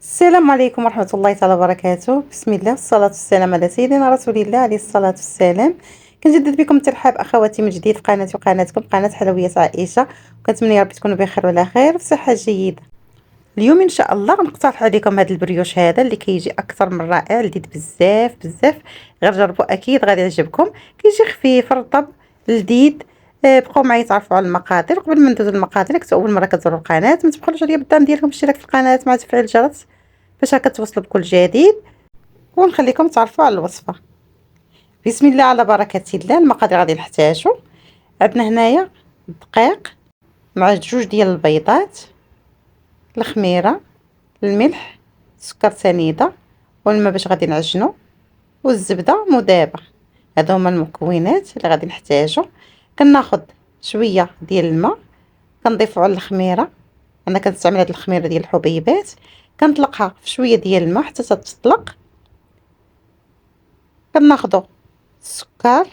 السلام عليكم ورحمة الله تعالى وبركاته. بسم الله والصلاة والسلام على سيدنا رسول الله عليه الصلاة والسلام. كنجدد بكم الترحاب أخواتي من جديد في قناتي وقناتكم قناة حلويات عائشة، وكنتمنى يا ربي تكونوا بخير وعلى خير وفي صحة جيدة. اليوم إن شاء الله غنقترح عليكم هذا البريوش هذا اللي كيجي أكثر من رائع، لذيذ بزاف بزاف. غير جربوا أكيد غادي يعجبكم. كيجي خفيف رطب لذيذ. بقاو معايا تعرفوا على المقادير. قبل ما ندوزو للمقادير، كنتو أول مرة كتزوروا القناة ما تبخلوش عليا بالدعم ديالكم بالاشتراك في القناة مع تفعيل الجرس باش هكا توصلوا بكل جديد، ونخليكم تعرفوا على الوصفه. بسم الله على بركه الله. المقادير غادي نحتاجو، عندنا هنايا الدقيق مع جوج ديال البيضات، الخميره، الملح، السكر سنيده، والماء باش غادي نعجنو، والزبده مذابه. هادو هما المكونات اللي غادي نحتاجو. كناخذ شويه ديال الماء كنضيفو على الخميره. انا كنستعمل هاد الخميره ديال الحبيبات، كنطلقها في شويه ديال الماء حتى تطلق. كناخدو السكر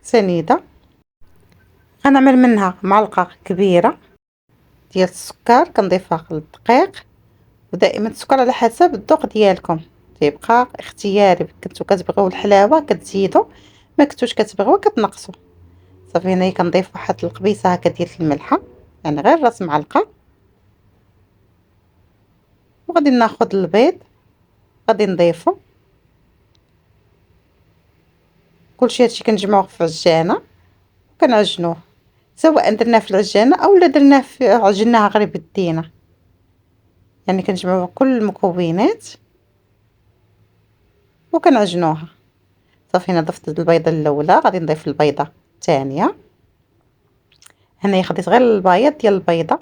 سنيده، غنعمل منها معلقه كبيره ديال السكر كنضيفها للدقيق. ودائما السكر على حسب الذوق ديالكم، تيبقى اختياري. كنتو كتبغيو الحلاوه كتزيدوا، ما كنتوش كتبغيو كتنقصوا. صافي هنايا كنضيف واحد القبيصه هكا ديال الملحه، يعني غير راس معلقه. وغادي ناخذ البيض غادي نضيفو. كلشي هادشي كنجمعوه في عجانه وكنعجنوه، سواء درناه في العجانه اولا درناه في عجناها غير بيدينا، يعني كنجمعوا كل المكونات وكنعجنوها. صافي هنا ضفت البيضه الاولى، غادي نضيف البيضه الثانيه. هنايا خديت غير البياض ديال البيضه،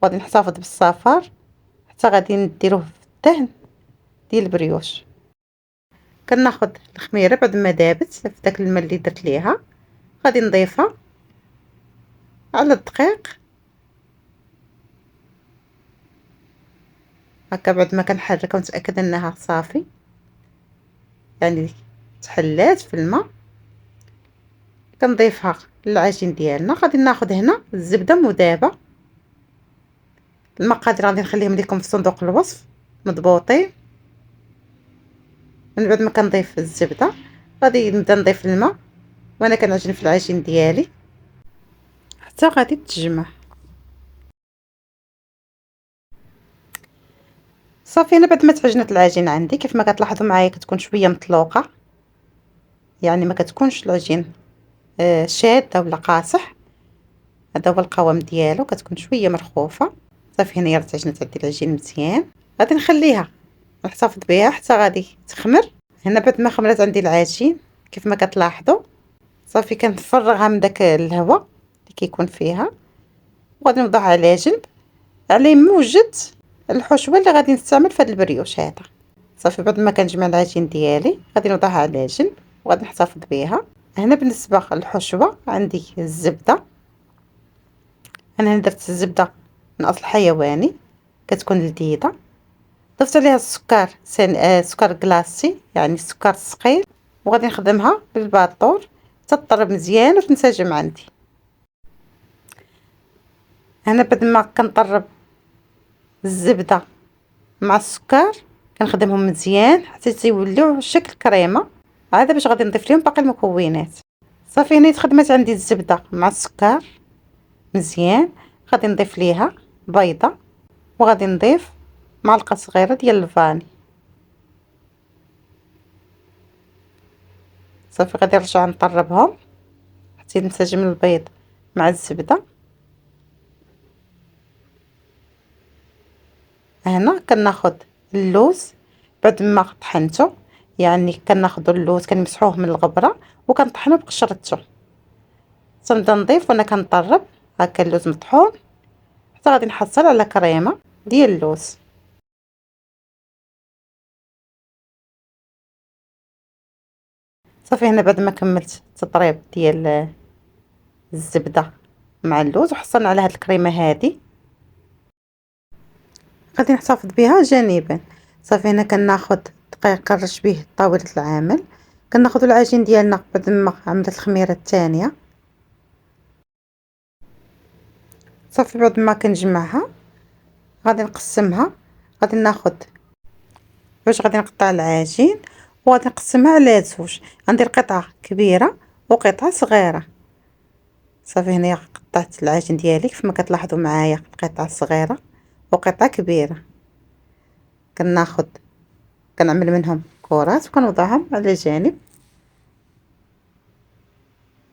وغادي نحتفظ بالصفار حتى غادي نديروه في الدهن ديال البريوش. كناخذ الخميره بعد ما دابت في داك الماء اللي درت ليها، غادي نضيفها على الدقيق هكا. بعد ما كنحرك ونتاكد انها صافي، يعني تحلات في الماء، كنضيفها للعجين ديالنا. غادي ناخذ هنا الزبده مذابه. المقادير غادي نخليهم لكم في صندوق الوصف مضبوطين. من بعد ما كنضيف الزبده غادي نبدا نضيف الماء، وانا كنعجن في العجين ديالي حتى غادي تجمع. صافي انا بعد ما تعجنت العجين عندي كيف ما كتلاحظوا معايا كتكون شويه مطلوقه، يعني ما كتكونش العجين شاده ولا قاصح. هذا هو القوام ديالو، كتكون شويه مرخوفه. صافي هنايا تعجنت عندي العجين مزيان، غادي نخليها نحتفظ بها حتى غادي تخمر. هنا بعد ما خمرت عندي العجين كيف ما كتلاحظوا، صافي كنفرغها من داك الهواء اللي كيكون فيها، وغادي نوضعها على جنب على موجد الحشوه اللي غادي نستعمل في هذا البريوش هذا. صافي بعد ما كنجمع العجين ديالي غادي نوضعها على جنب وغادي نحتفظ بها. هنا بالنسبه للحشوه عندي الزبده. انا هنا درت الزبده من اصل حيواني كتكون لذيذه. ضفت عليها السكر سكر كلاصي، يعني السكر الثقيل، وغادي نخدمها بالباطور تطرب مزيان وتنسجم عندي. هنا بعد ما كنطرب الزبده مع السكر كنخدمهم مزيان حتى تيوليو شكل كريمه. هذا باش غادي نضيف لهم باقي المكونات. صافي هنا تخدمت عندي الزبده مع السكر مزيان. غادي نضيف ليها بيضه، وغادي نضيف معلقه صغيره ديال الفاني. صافي غادي نرجع نطربهم حتى ينسجم البيض مع الزبده. هنا كناخذ اللوز بعد ما طحنته، يعني كناخذ اللوز كنمسحوه من الغبره وكنطحنه بقشرته. تنبدا نضيف وانا كنطرب هكا اللوز مطحون حتى غادي نحصل على كريمه ديال اللوز. صافي هنا بعد ما كملت التطريب ديال الزبده مع اللوز وحصلنا على هاد الكريمه هادي، غادي نحتفظ بها جانبا. صافي هنا كناخذ دقيق كنرش به طاوله العامل. كناخذ العجين ديالنا بعد ما عملت الخميره الثانيه. صافي بعد ما كنجمعها غادي نقسمها غادي ناخد باش غادي نقطع العجين وغادي نقسمها على زوج. غندير قطعة كبيرة وقطعة صغيرة. صافي هنايا قطعت العجين ديالي كيف ما كتلاحظوا معايا، قطعة صغيرة وقطعة كبيرة. كنعمل منهم كرات وكنوضعهم على جانب.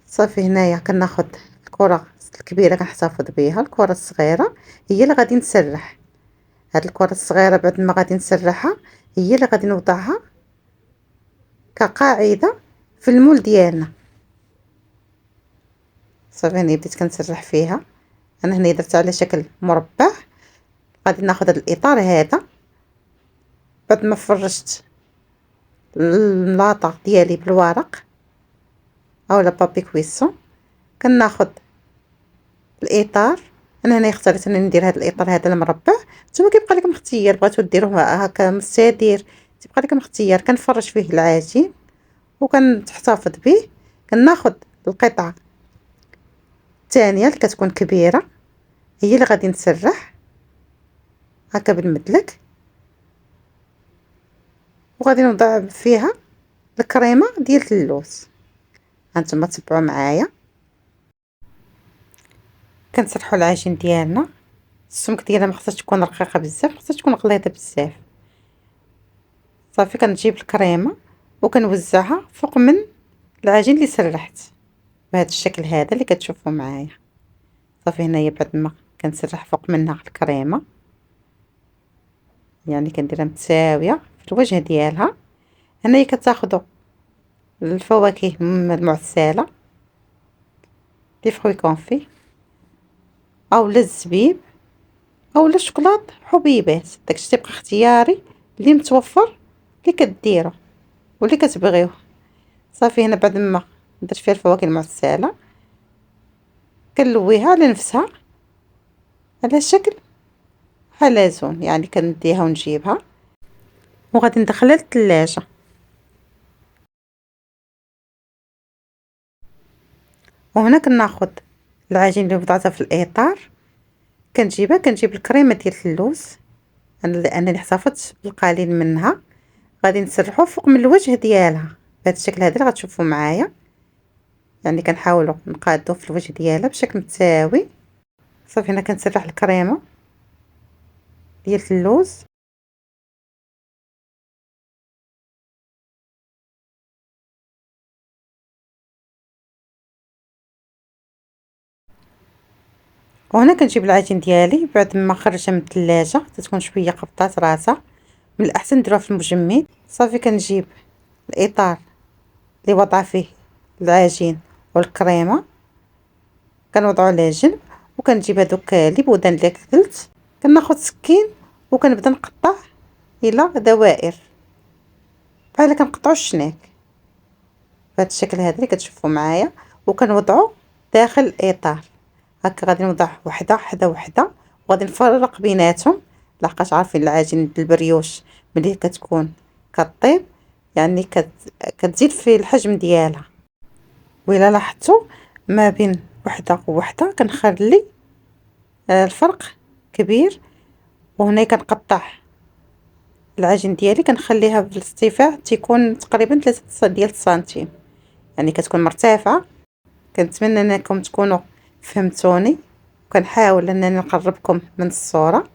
صافي هنايا كناخد الكرة الكبيرة كنحتفظ بها، الكرة الصغيرة هي اللي غادي نسرح. هاد الكرة الصغيرة بعد ما غادي نسرحها هي اللي غادي نوضعها كقاعدة في المول ديالنا. صافي هنا بديت كنسرح فيها. انا هنا درت على شكل مربع. غادي ناخد هاد الاطار هذا بعد ما فرشت الملاطه ديالي بالورق اولا بابي كويسون. كناخد الاطار. انا هنا اخترت انني ندير هذا الاطار هذا المربع. نتوما كيبقى لكم اختيار، بغيتو ديروه هكا مستدير تيبقى لكم اختيار. كنفرش فيه العجين وكنحتفظ به. كناخد القطعه الثانيه اللي كتكون كبيره هي اللي غادي نسرح هكا بالمدلك، وغادي نوضع فيها الكريمه ديال اللوز. هانتوما تبعوا معايا. كنسرحوا العجين ديالنا. السمك ديالها ما خصهاش تكون رقيقه بزاف، ما خصهاش تكون غليظه بزاف. صافي كنجيب الكريمه وكنوزعها فوق من العجين اللي سرحت بهذا الشكل هذا اللي كتشوفوا معايا. صافي هنايا بعد ما كنسرح فوق منها الكريمه، يعني كنديرها متساويه في الوجه ديالها. هنايا كتاخذوا الفواكه المعسله لي فروي كونفي اولا الزبيب اولا الشوكولات حبيبات، داكشي تيبقى اختياري اللي متوفر اللي كديروا واللي كتبغيوه. صافي هنا بعد ما درت فيها الفواكه المعسله كنلويها على نفسها على شكل حلزون، يعني كنديها ونجيبها وغادي ندخلها للثلاجه. وهنا كناخد العجين اللي وضعتها في الاطار كنجيب الكريمه ديال اللوز لانني احتفظت بالقليل منها. غادي نسرحو فوق من الوجه ديالها بهذا الشكل هذا اللي غتشوفوا معايا، يعني كنحاولوا نقادو في الوجه ديالها بشكل متساوي. صافي هنا كنسرح الكريمه ديال اللوز. وهنا كنجيب العجين ديالي بعد ما خرجها من الثلاجه تكون شويه قبطات راسها، من الاحسن نديروها في المجمد. صافي كنجيب الاطار اللي وضع فيه العجين والكريمه كنوضعو على جنب، وكنجيب هذوك لي بودان اللي كتلت كناخد سكين وكنبدا نقطع الى دوائر بحال كنقطعو الشناك بهذا الشكل هذا اللي كتشوفوا معايا. وكنوضعو داخل الاطار هكا. غادي نوضع وحده حدا وحده وغادي نفرق بيناتهم، لحقاش عارفين العجين بالبريوش ملي كتكون كطيب يعني كتزيد في الحجم ديالها. وإلا لاحظتوا ما بين وحده ووحده كنخلي الفرق كبير. وهنا كنقطع العجين ديالي كنخليها بالارتفاع تيكون تقريبا 3 ديال السنتيم، يعني كتكون مرتفعه. كنتمنى انكم تكونوا فهمتوني، وكنحاول انني نقربكم من الصوره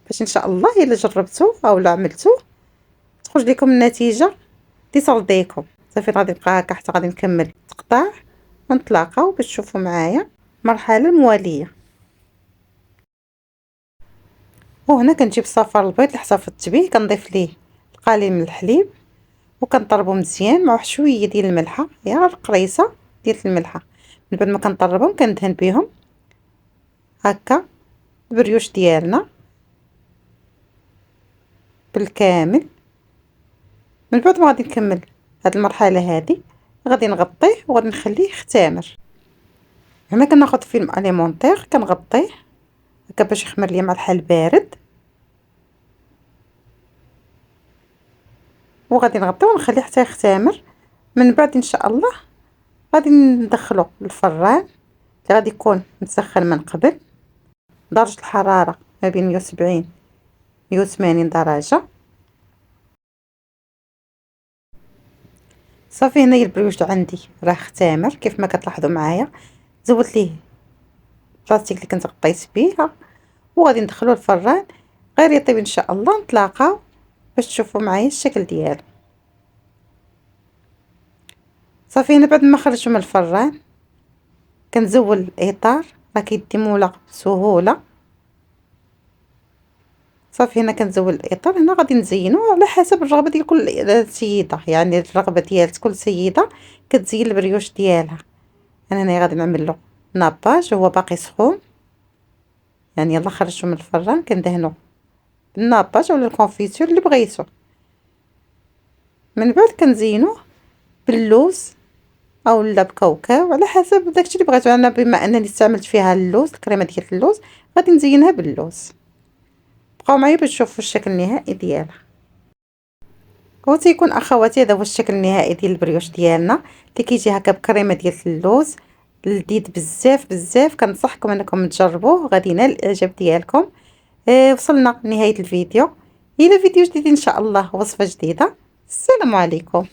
باش ان شاء الله الا جربتوا او لا عملتوه تخرج لكم النتيجه اللي ترضيكم. صافي غادي نبقى هكا حتى غادي نكمل تقطاع ونتلاقاو باش تشوفوا معايا المرحله المواليه. وهنا كنجيب صفار البيض اللي احتفظت به كنضيف ليه القليل من الحليب وكنطربو مزيان مع واحد شويه ديال الملحه، غير قريصه ديال الملحه. من بعد ما كنطربهم كندهن بهم هكا البريوش ديالنا بالكامل. من بعد ما غادي نكمل هاد المرحله هادي غادي نغطيه وغادي نخليه يختمر. هنا كناخذ فيلم اليمونتير كنغطيه هكا باش يخمر ليا مع الحال بارد، وغادي نغطيه ونخليه حتى يختمر. من بعد ان شاء الله غادي ندخلو للفران اللي غادي يكون مسخن من قبل، درجه الحراره ما بين 170 180 درجة. صافي هنايا البريوش عندي راه اختمر كيف ما كتلاحظوا معايا. زودت ليه البلاستيك اللي كنت غطيت بيه وغادي ندخلو الفران غير يطيب ان شاء الله. نتلاقاو باش تشوفوا معايا الشكل ديالو. صافي هنا بعد ما خرجوا من الفران كنزول الاطار راه كيدي بسهوله. صافي هنا كنزول الاطار. هنا غادي نزينو على حسب الرغبه ديال كل سيده، يعني الرغبه ديال كل سيده كتزين البريوش ديالها. انا هنا غادي نعمل له ناباج هو باقي سخون، يعني يلا خرجته من الفران كندهنو بالناباج ولا الكونفيتور اللي بغيتو. من بعد كنزينوه باللوز او لا بكاوكاو على حسب داكشي اللي بغيتو. انا بما انني استعملت فيها اللوز الكريمه ديال اللوز غادي نزينها باللوز. بقاو معايا باش تشوفوا الشكل النهائي ديالها. هو تيكون اخواتي هذا هو الشكل النهائي ديال البريوش ديالنا اللي كيجي هكا بكريمه ديال اللوز. لذيذ بزاف بزاف، كنصحكم انكم تجربوه غادي ينال الاعجاب ديالكم. وصلنا لنهايه الفيديو. الى فيديو جديد ان شاء الله، وصفه جديده. السلام عليكم.